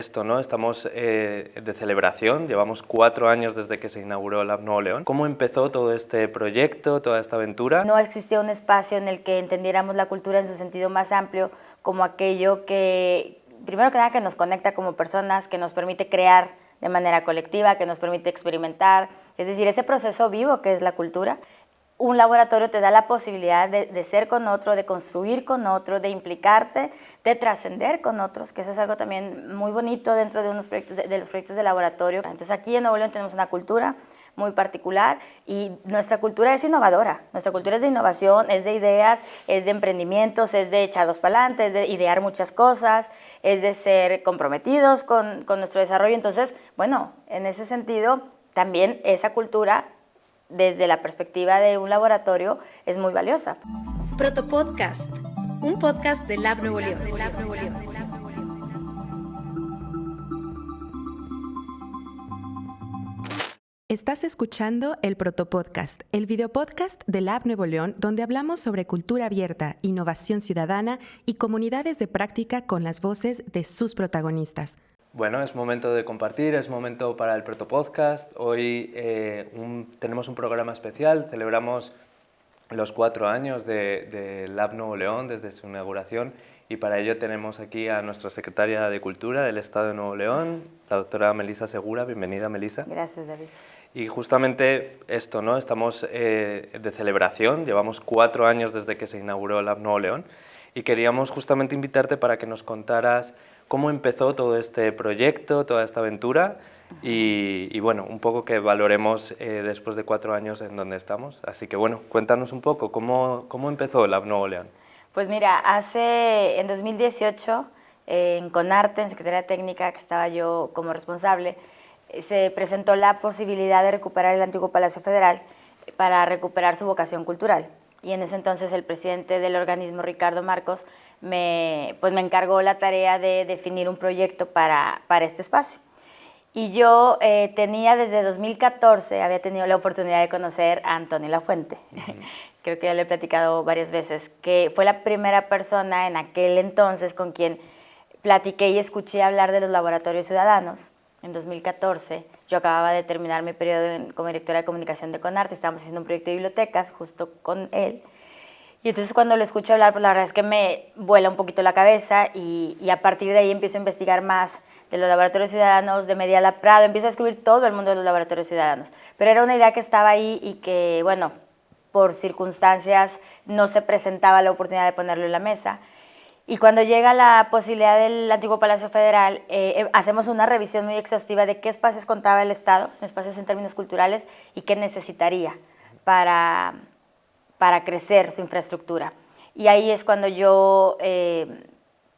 Esto, ¿no? Estamos de celebración, llevamos 4 años desde que se inauguró Lab Nuevo León. ¿Cómo empezó todo este proyecto, toda esta aventura? No existía un espacio en el que entendiéramos la cultura en su sentido más amplio como aquello que, primero que nada, que nos conecta como personas, que nos permite crear de manera colectiva, que nos permite experimentar, es decir, ese proceso vivo que es la cultura. Un laboratorio te da la posibilidad de ser con otro, de construir con otro, de implicarte, de trascender con otros, que eso es algo también muy bonito dentro de, unos proyectos, de los proyectos de laboratorio. Entonces aquí en Nuevo León tenemos una cultura muy particular y nuestra cultura es innovadora, nuestra cultura es de innovación, es de ideas, es de emprendimientos, es de echados para adelante, es de idear muchas cosas, es de ser comprometidos con nuestro desarrollo. Entonces, bueno, en ese sentido, también esa cultura desde la perspectiva de un laboratorio, es muy valiosa. Protopodcast, un podcast de Lab Nuevo León. Estás escuchando el Protopodcast, el videopodcast de Lab Nuevo León, donde hablamos sobre cultura abierta, innovación ciudadana y comunidades de práctica con las voces de sus protagonistas. Bueno, es momento de compartir, es momento para el Protopodcast. Hoy tenemos un programa especial, celebramos los 4 años de Lab Nuevo León desde su inauguración y para ello tenemos aquí a nuestra secretaria de Cultura del Estado de Nuevo León, la doctora Melissa Segura. Bienvenida, Melissa. Gracias, David. Y justamente esto, ¿no? Estamos de celebración, llevamos 4 años desde que se inauguró Lab Nuevo León y queríamos justamente invitarte para que nos contaras cómo empezó todo este proyecto, toda esta aventura y bueno, un poco que valoremos después de 4 años en donde estamos. Así que bueno, cuéntanos un poco, ¿cómo empezó Lab Nuevo León? Pues mira, en 2018, en Conarte, en Secretaría Técnica, que estaba yo como responsable, se presentó la posibilidad de recuperar el antiguo Palacio Federal para recuperar su vocación cultural. Y en ese entonces el presidente del organismo, Ricardo Marcos, me encargó la tarea de definir un proyecto para este espacio. Y yo tenía desde 2014, había tenido la oportunidad de conocer a Antonio Lafuente. Creo que ya le he platicado varias veces, que fue la primera persona en aquel entonces con quien platiqué y escuché hablar de los laboratorios ciudadanos. En 2014, yo acababa de terminar mi periodo como directora de comunicación de Conarte, estábamos haciendo un proyecto de bibliotecas justo con él. Y entonces cuando lo escucho hablar, pues la verdad es que me vuela un poquito la cabeza y a partir de ahí empiezo a investigar más de los laboratorios ciudadanos, de Mediala Prado, empiezo a descubrir todo el mundo de los laboratorios ciudadanos. Pero era una idea que estaba ahí y que, bueno, por circunstancias no se presentaba la oportunidad de ponerlo en la mesa. Y cuando llega la posibilidad del antiguo Palacio Federal, hacemos una revisión muy exhaustiva de qué espacios contaba el Estado, espacios en términos culturales, y qué necesitaría para crecer su infraestructura. Y ahí es cuando yo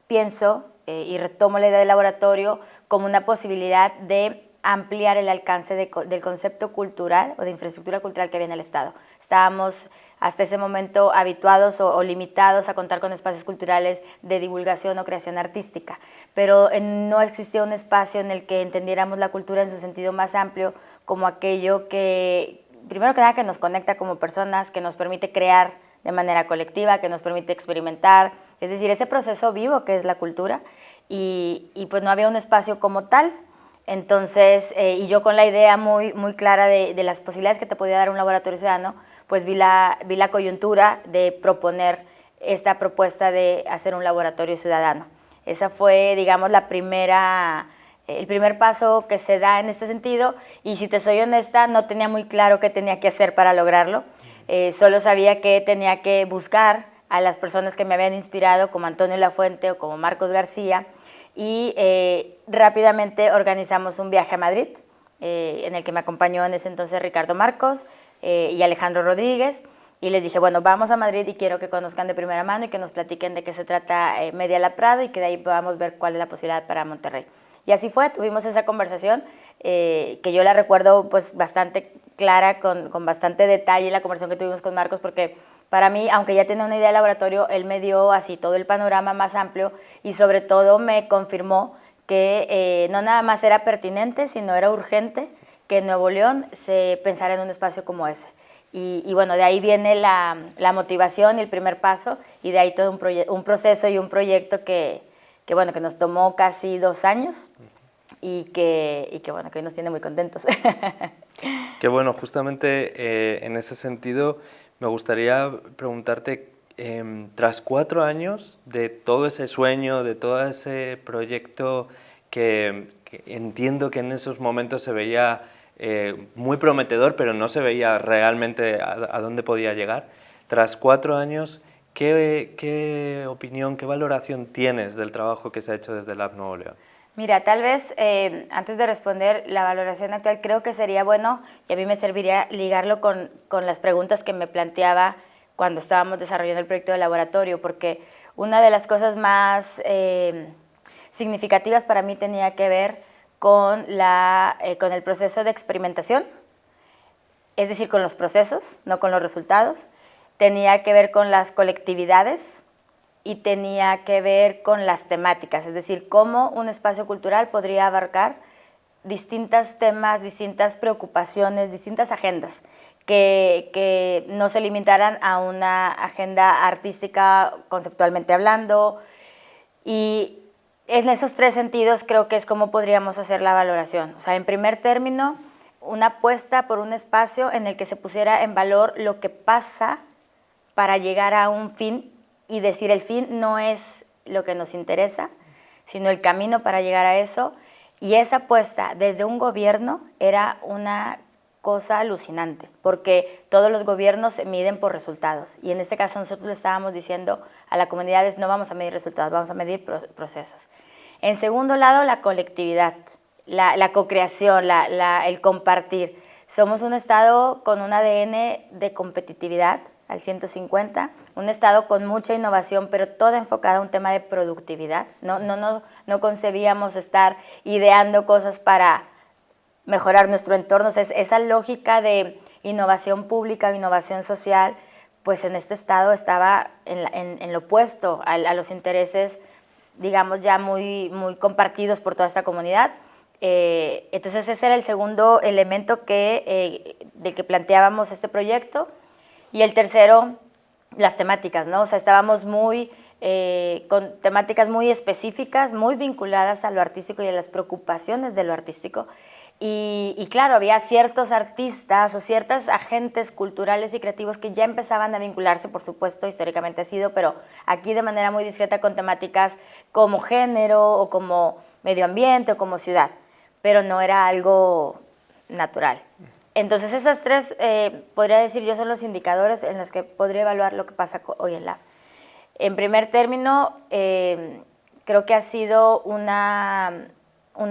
pienso y retomo la idea del laboratorio como una posibilidad de ampliar el alcance del concepto cultural o de infraestructura cultural que había en el Estado. Estábamos hasta ese momento habituados o limitados a contar con espacios culturales de divulgación o creación artística, pero no existía un espacio en el que entendiéramos la cultura en su sentido más amplio como aquello que, primero que nada, que nos conecta como personas, que nos permite crear de manera colectiva, que nos permite experimentar, es decir, ese proceso vivo que es la cultura, y pues no había un espacio como tal. Entonces, y yo con la idea muy clara de las posibilidades que te podía dar un laboratorio ciudadano, pues vi la coyuntura de proponer esta propuesta de hacer un laboratorio ciudadano. Esa fue, digamos, el primer paso que se da en este sentido, y si te soy honesta, no tenía muy claro qué tenía que hacer para lograrlo. Solo sabía que tenía que buscar a las personas que me habían inspirado, como Antonio Lafuente o como Marcos García, y rápidamente organizamos un viaje a Madrid, en el que me acompañó en ese entonces Ricardo Marcos y Alejandro Rodríguez, y les dije, bueno, vamos a Madrid y quiero que conozcan de primera mano y que nos platiquen de qué se trata Mediala Prado y que de ahí podamos ver cuál es la posibilidad para Monterrey. Y así fue, tuvimos esa conversación que yo la recuerdo pues bastante clara, con bastante detalle la conversación que tuvimos con Marcos, porque para mí, aunque ya tenía una idea de laboratorio, él me dio así todo el panorama más amplio y sobre todo me confirmó que no nada más era pertinente, sino era urgente que en Nuevo León se pensara en un espacio como ese. Y bueno, de ahí viene la motivación y el primer paso, y de ahí todo un proceso y un proyecto que nos tomó casi 2 años y que bueno, que hoy nos tiene muy contentos. Que bueno, justamente en ese sentido me gustaría preguntarte, tras 4 años de todo ese sueño, de todo ese proyecto que entiendo que en esos momentos se veía muy prometedor, pero no se veía realmente a dónde podía llegar, tras 4 años, ¿qué opinión, qué valoración tienes del trabajo que se ha hecho desde Lab Nuevo León? Mira, tal vez antes de responder la valoración actual, creo que sería bueno, y a mí me serviría ligarlo con las preguntas que me planteaba cuando estábamos desarrollando el proyecto de laboratorio, porque una de las cosas más significativas para mí tenía que ver con el proceso de experimentación, es decir, con los procesos, no con los resultados. Tenía que ver con las colectividades y tenía que ver con las temáticas, es decir, cómo un espacio cultural podría abarcar distintos temas, distintas preocupaciones, distintas agendas, que no se limitaran a una agenda artística conceptualmente hablando. Y en esos 3 sentidos creo que es como podríamos hacer la valoración. O sea, en primer término, una apuesta por un espacio en el que se pusiera en valor lo que pasa para llegar a un fin, y decir el fin no es lo que nos interesa, sino el camino para llegar a eso. Y esa apuesta desde un gobierno era una cosa alucinante, porque todos los gobiernos se miden por resultados. Y en este caso nosotros le estábamos diciendo a las comunidades, no vamos a medir resultados, vamos a medir procesos. En segundo lado, la colectividad, la cocreación, el compartir. Somos un estado con un ADN de competitividad al 150, un estado con mucha innovación, pero toda enfocada a un tema de productividad. No concebíamos estar ideando cosas para mejorar nuestro entorno. O sea, esa lógica de innovación pública o innovación social, pues en este estado estaba en lo opuesto a los intereses, digamos, ya muy compartidos por toda esta comunidad. Entonces ese era el segundo elemento del que planteábamos este proyecto. Y el tercero, las temáticas, ¿no? O sea, estábamos con temáticas muy específicas, muy vinculadas a lo artístico y a las preocupaciones de lo artístico. Y claro, había ciertos artistas o ciertos agentes culturales y creativos que ya empezaban a vincularse, por supuesto, históricamente ha sido, pero aquí de manera muy discreta con temáticas como género o como medio ambiente o como ciudad, pero no era algo natural. Entonces esas 3, podría decir yo, son los indicadores en los que podría evaluar lo que pasa hoy en Lab. En primer término, creo que ha sido una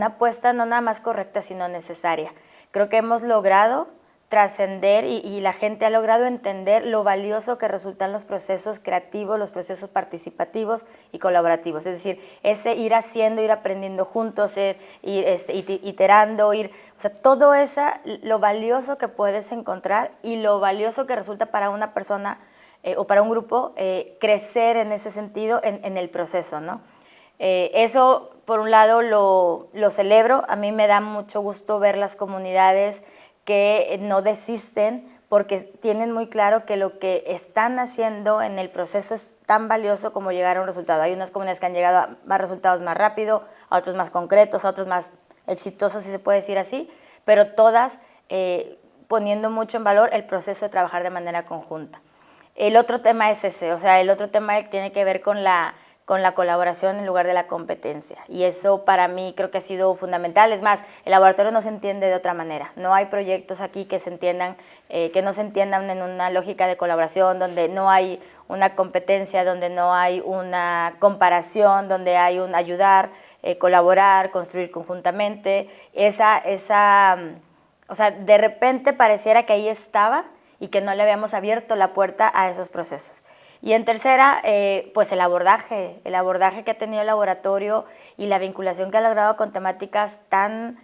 apuesta no nada más correcta, sino necesaria. Creo que hemos logrado trascender y la gente ha logrado entender lo valioso que resultan los procesos creativos, los procesos participativos y colaborativos. Es decir, ese ir haciendo, ir aprendiendo juntos, ir iterando, o sea, todo eso, lo valioso que puedes encontrar y lo valioso que resulta para una persona o para un grupo crecer en ese sentido en el proceso, ¿no? Eso, por un lado, lo celebro. A mí me da mucho gusto ver las comunidades que no desisten porque tienen muy claro que lo que están haciendo en el proceso es tan valioso como llegar a un resultado. Hay unas comunidades que han llegado a más resultados más rápido, a otros más concretos, a otros más exitosos, si se puede decir así, pero todas poniendo mucho en valor el proceso de trabajar de manera conjunta. El otro tema es ese, o sea, el otro tema tiene que ver con la colaboración en lugar de la competencia. Y eso para mí creo que ha sido fundamental. Es más, el laboratorio no se entiende de otra manera. No hay proyectos aquí que que no se entiendan en una lógica de colaboración, donde no hay una competencia, donde no hay una comparación, donde hay un ayudar, colaborar, construir conjuntamente. O sea, de repente pareciera que ahí estaba y que no le habíamos abierto la puerta a esos procesos. Y en tercera, pues el abordaje que ha tenido el laboratorio y la vinculación que ha logrado con temáticas tan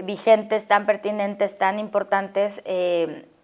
vigentes, tan pertinentes, tan importantes,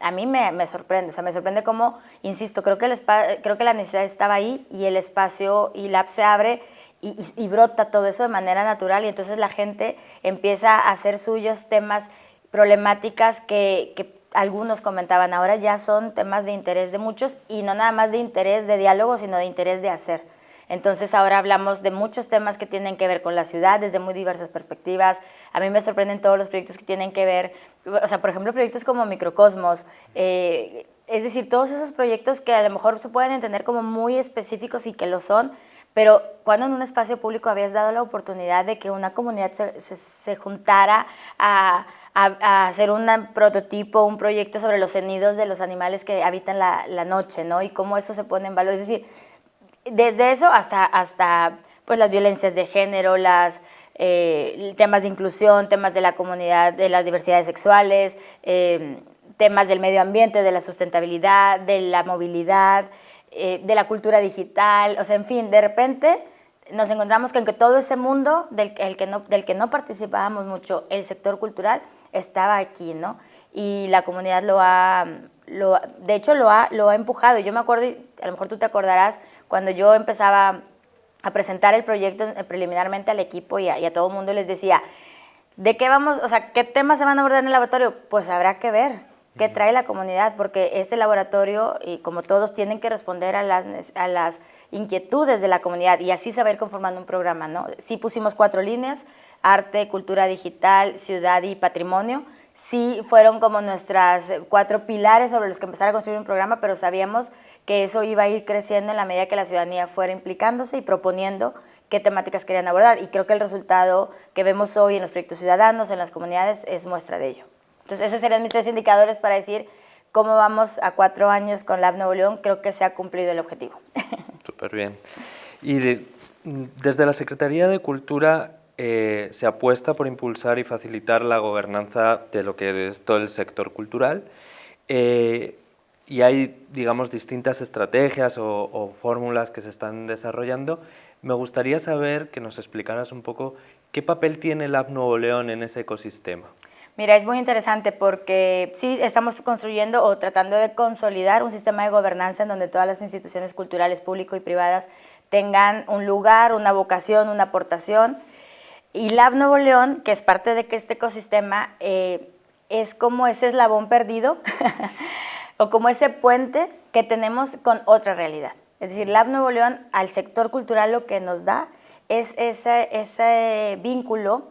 a mí me sorprende. O sea, me sorprende cómo, insisto, creo que la necesidad estaba ahí y el espacio y Lab se abre y brota todo eso de manera natural y entonces la gente empieza a hacer suyos temas, problemáticas que algunos comentaban, ahora ya son temas de interés de muchos y no nada más de interés de diálogo, sino de interés de hacer. Entonces ahora hablamos de muchos temas que tienen que ver con la ciudad desde muy diversas perspectivas, A mí me sorprenden todos los proyectos que tienen que ver, o sea, por ejemplo, proyectos como Microcosmos, es decir, todos esos proyectos que a lo mejor se pueden entender como muy específicos y que lo son, pero cuando en un espacio público habías dado la oportunidad de que una comunidad se juntara a hacer un prototipo, un proyecto sobre los sonidos de los animales que habitan la noche, ¿no? Y cómo eso se pone en valor. Es decir, desde eso hasta pues, las violencias de género, temas de inclusión, temas de la comunidad, de las diversidades sexuales, temas del medio ambiente, de la sustentabilidad, de la movilidad, de la cultura digital, o sea, en fin, de repente nos encontramos que todo ese mundo del que no participábamos mucho, el sector cultural, estaba aquí, ¿no? Y la comunidad de hecho lo ha empujado. Yo me acuerdo, y a lo mejor tú te acordarás, cuando yo empezaba a presentar el proyecto preliminarmente al equipo y a todo el mundo les decía, ¿de qué vamos, o sea, qué temas se van a abordar en el laboratorio? Pues habrá que ver qué trae la comunidad, porque este laboratorio, y como todos, tienen que responder a las inquietudes de la comunidad y así se va a ir conformando un programa, ¿no? Sí pusimos 4 líneas, arte, cultura digital, ciudad y patrimonio. Sí fueron como nuestras 4 pilares sobre los que empezar a construir un programa, pero sabíamos que eso iba a ir creciendo en la medida que la ciudadanía fuera implicándose y proponiendo qué temáticas querían abordar. Y creo que el resultado que vemos hoy en los proyectos ciudadanos, en las comunidades, es muestra de ello. Entonces, esos serían mis 3 indicadores para decir cómo vamos a 4 años con Lab Nuevo León. Creo que se ha cumplido el objetivo. Súper bien. Y desde la Secretaría de Cultura se apuesta por impulsar y facilitar la gobernanza de lo que es todo el sector cultural. Y hay, digamos, distintas estrategias o fórmulas que se están desarrollando. Me gustaría saber que nos explicaras un poco qué papel tiene Lab Nuevo León en ese ecosistema. Mira, es muy interesante porque sí estamos construyendo o tratando de consolidar un sistema de gobernanza en donde todas las instituciones culturales, público y privadas, tengan un lugar, una vocación, una aportación. Y Lab Nuevo León, que es parte de este ecosistema, es como ese eslabón perdido o como ese puente que tenemos con otra realidad. Es decir, Lab Nuevo León al sector cultural lo que nos da es ese vínculo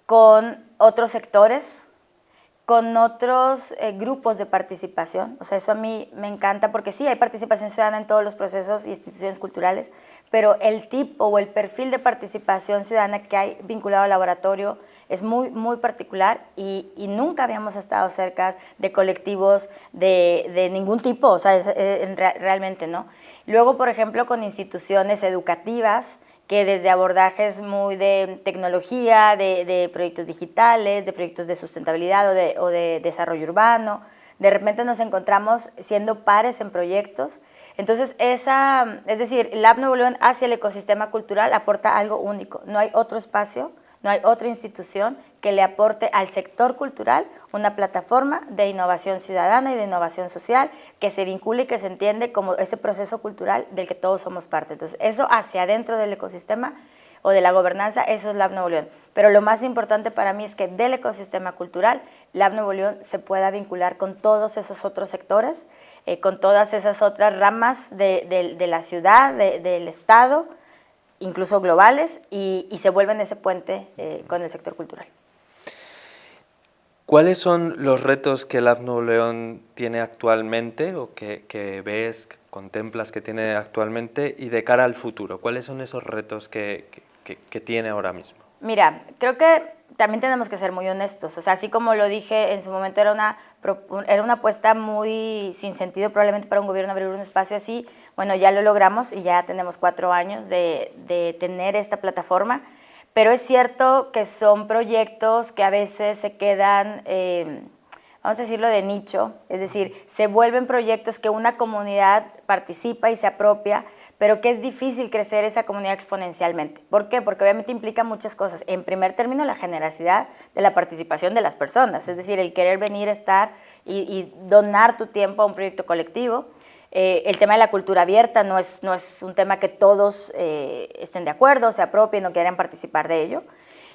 con otros sectores, con otros grupos de participación. O sea, eso a mí me encanta porque sí, hay participación ciudadana en todos los procesos y instituciones culturales, pero el tipo o el perfil de participación ciudadana que hay vinculado al laboratorio es muy, muy particular y nunca habíamos estado cerca de colectivos de ningún tipo, o sea, realmente no. Luego, por ejemplo, con instituciones educativas, que desde abordajes muy de tecnología, de proyectos digitales, de proyectos de sustentabilidad o de desarrollo urbano, de repente nos encontramos siendo pares en proyectos. Entonces, es decir, Lab Nuevo León hacia el ecosistema cultural aporta algo único. No hay otro espacio, no hay otra institución que le aporte al sector cultural una plataforma de innovación ciudadana y de innovación social que se vincule y que se entiende como ese proceso cultural del que todos somos parte. Entonces, eso hacia adentro del ecosistema o de la gobernanza, eso es Lab Nuevo León. Pero lo más importante para mí es que del ecosistema cultural, Lab Nuevo León se pueda vincular con todos esos otros sectores, con todas esas otras ramas de la ciudad, del Estado, incluso globales, y se vuelven ese puente con el sector cultural. ¿Cuáles son los retos que Lab Nuevo León tiene actualmente o que ves, que contemplas que tiene actualmente y de cara al futuro? ¿Cuáles son esos retos que tiene ahora mismo? Mira, creo que también tenemos que ser muy honestos. O sea, así como lo dije en su momento, era una apuesta muy sin sentido probablemente para un gobierno abrir un espacio así. Bueno, ya lo logramos y ya tenemos 4 años de tener esta plataforma. Pero es cierto que son proyectos que a veces se quedan, vamos a decirlo, de nicho. Es decir, se vuelven proyectos que una comunidad participa y se apropia, pero que es difícil crecer esa comunidad exponencialmente. ¿Por qué? Porque obviamente implica muchas cosas. En primer término, la generosidad de la participación de las personas, es decir, el querer venir, estar y donar tu tiempo a un proyecto colectivo. El tema de la cultura abierta no es un tema que todos estén de acuerdo, se apropien o quieran participar de ello.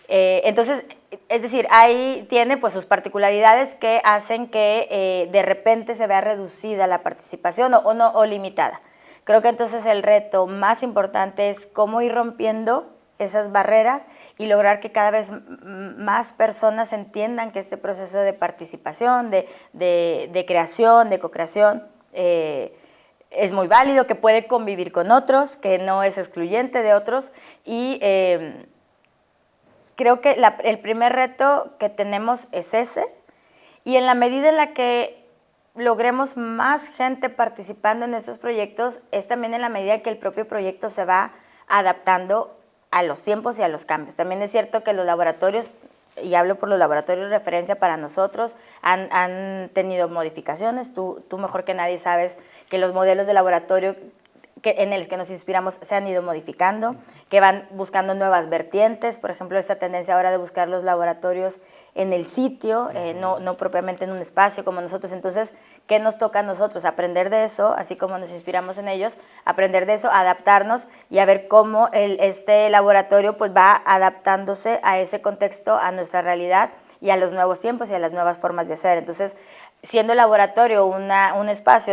Entonces, es decir, ahí tiene pues sus particularidades que hacen que de repente se vea reducida la participación o limitada. Creo que entonces el reto más importante es cómo ir rompiendo esas barreras y lograr que cada vez más personas entiendan que este proceso de participación, de creación, de co-creación, es muy válido, que puede convivir con otros, que no es excluyente de otros y creo que el primer reto que tenemos es ese y en la medida en la que logremos más gente participando en estos proyectos es también en la medida que el propio proyecto se va adaptando a los tiempos y a los cambios. También es cierto que los laboratorios, y hablo por los laboratorios de referencia para nosotros, han tenido modificaciones. Tú mejor que nadie sabes que los modelos de laboratorio en los que nos inspiramos se han ido modificando, que van buscando nuevas vertientes, por ejemplo, esta tendencia ahora de buscar los laboratorios en el sitio, no propiamente en un espacio como nosotros. Entonces, ¿qué nos toca a nosotros? Aprender de eso, así como nos inspiramos en ellos, aprender de eso, adaptarnos y a ver cómo este laboratorio pues, va adaptándose a ese contexto, a nuestra realidad y a los nuevos tiempos y a las nuevas formas de hacer. Entonces, siendo el laboratorio un espacio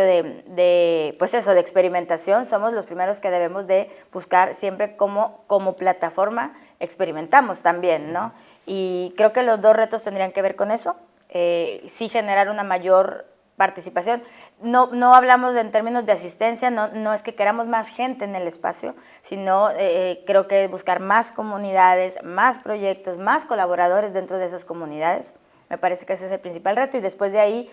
pues eso, de experimentación, somos los primeros que debemos de buscar siempre como plataforma experimentamos también, ¿no? Y creo que los dos retos tendrían que ver con eso, sí generar una mayor participación. No hablamos en términos de asistencia, no es que queramos más gente en el espacio, sino creo que buscar más comunidades, más proyectos, más colaboradores dentro de esas comunidades. Me parece que ese es el principal reto y después de ahí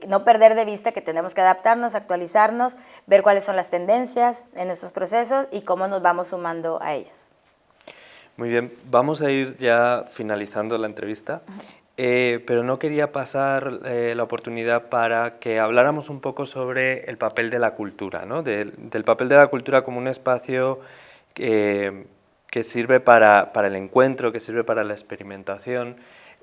no perder de vista que tenemos que adaptarnos, actualizarnos, ver cuáles son las tendencias en estos procesos y cómo nos vamos sumando a ellas. Muy bien, vamos a ir ya finalizando la entrevista, pero no quería pasar la oportunidad para que habláramos un poco sobre el papel de la cultura, ¿no? Del papel de la cultura como un espacio que sirve para el encuentro, que sirve para la experimentación.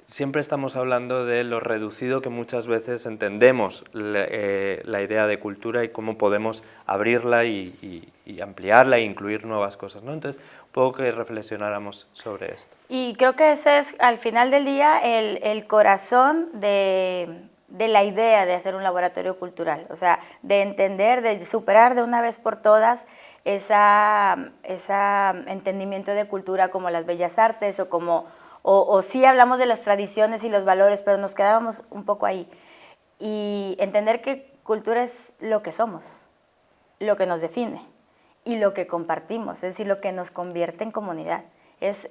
Siempre estamos hablando de lo reducido que muchas veces entendemos la idea de cultura y cómo podemos abrirla y ampliarla e incluir nuevas cosas, ¿no? Entonces, un poco que reflexionáramos sobre esto. Y creo que ese es, al final del día, el corazón de la idea de hacer un laboratorio cultural. O sea, de entender, de superar de una vez por todas ese entendimiento de cultura como las bellas artes o sí hablamos de las tradiciones y los valores, pero nos quedábamos un poco ahí. Y entender que cultura es lo que somos, lo que nos define y lo que compartimos, es decir, lo que nos convierte en comunidad. Eso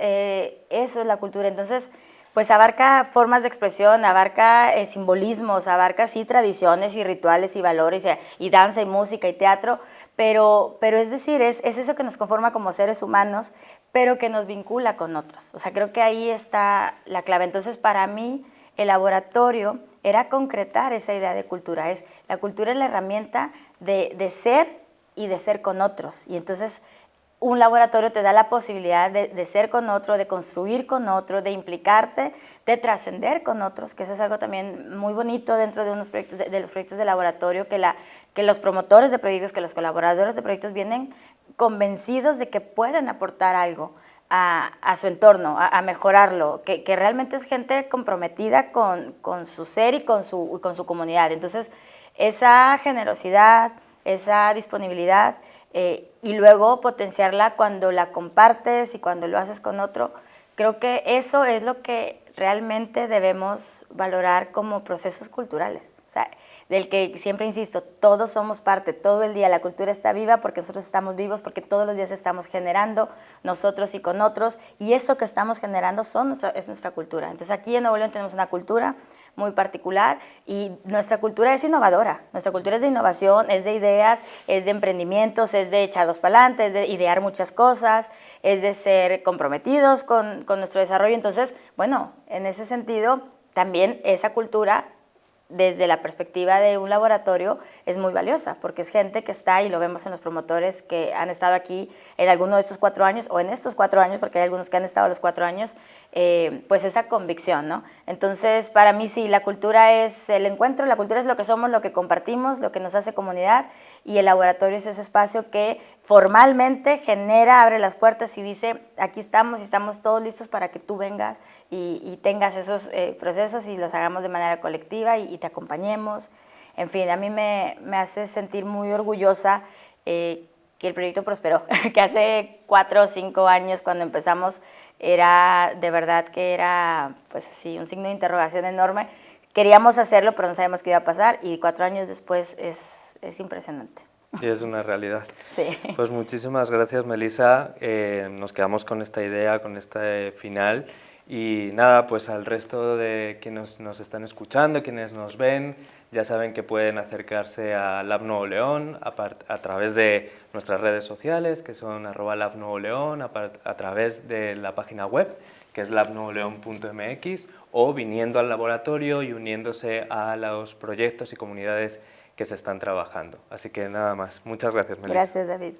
es la cultura. Entonces, pues abarca formas de expresión, abarca simbolismos, abarca sí tradiciones y rituales y valores y danza y música y teatro, pero es decir, es eso que nos conforma como seres humanos, pero que nos vincula con otros. O sea, creo que ahí está la clave. Entonces, para mí, el laboratorio era concretar esa idea de cultura. La cultura es la herramienta de ser y de ser con otros. Y entonces, un laboratorio te da la posibilidad de ser con otro, de construir con otro, de implicarte, de trascender con otros, que eso es algo también muy bonito dentro de los proyectos de laboratorio, que los promotores de proyectos, que los colaboradores de proyectos vienen convencidos de que pueden aportar algo a su entorno, a mejorarlo, que realmente es gente comprometida con su ser y con su comunidad. Entonces, esa generosidad, esa disponibilidad, y luego potenciarla cuando la compartes y cuando lo haces con otro, creo que eso es lo que realmente debemos valorar como procesos culturales. O sea, del que siempre insisto, todos somos parte, todo el día la cultura está viva porque nosotros estamos vivos, porque todos los días estamos generando nosotros y con otros, y eso que estamos generando es nuestra cultura. Entonces aquí en Nuevo León tenemos una cultura muy particular y nuestra cultura es innovadora, nuestra cultura es de innovación, es de ideas, es de emprendimientos, es de echados para adelante, es de idear muchas cosas, es de ser comprometidos con nuestro desarrollo. Entonces, bueno, en ese sentido, también esa cultura, desde la perspectiva de un laboratorio, es muy valiosa, porque es gente que está, y lo vemos en los promotores que han estado aquí en alguno de estos 4 años, o en estos 4 años, porque hay algunos que han estado los 4 años, pues esa convicción, ¿no? Entonces, para mí sí, la cultura es el encuentro, la cultura es lo que somos, lo que compartimos, lo que nos hace comunidad, y el laboratorio es ese espacio que formalmente genera, abre las puertas y dice, aquí estamos y estamos todos listos para que tú vengas y tengas esos procesos y los hagamos de manera colectiva y te acompañemos. En fin, a mí me hace sentir muy orgullosa que el proyecto prosperó, que hace 4 o 5 años cuando empezamos era de verdad que era pues sí, un signo de interrogación enorme. Queríamos hacerlo, pero no sabíamos qué iba a pasar y 4 años después es impresionante. Y es una realidad. Sí. Pues muchísimas gracias, Melissa. Nos quedamos con esta idea, con este final. Y nada, pues al resto de quienes nos están escuchando, quienes nos ven, ya saben que pueden acercarse a Lab Nuevo León a través de nuestras redes sociales, que son @Lab Nuevo León, a través de la página web, que es labnuevoleon.mx, o viniendo al laboratorio y uniéndose a los proyectos y comunidades que se están trabajando. Así que nada más. Muchas gracias, Melissa. Gracias, David.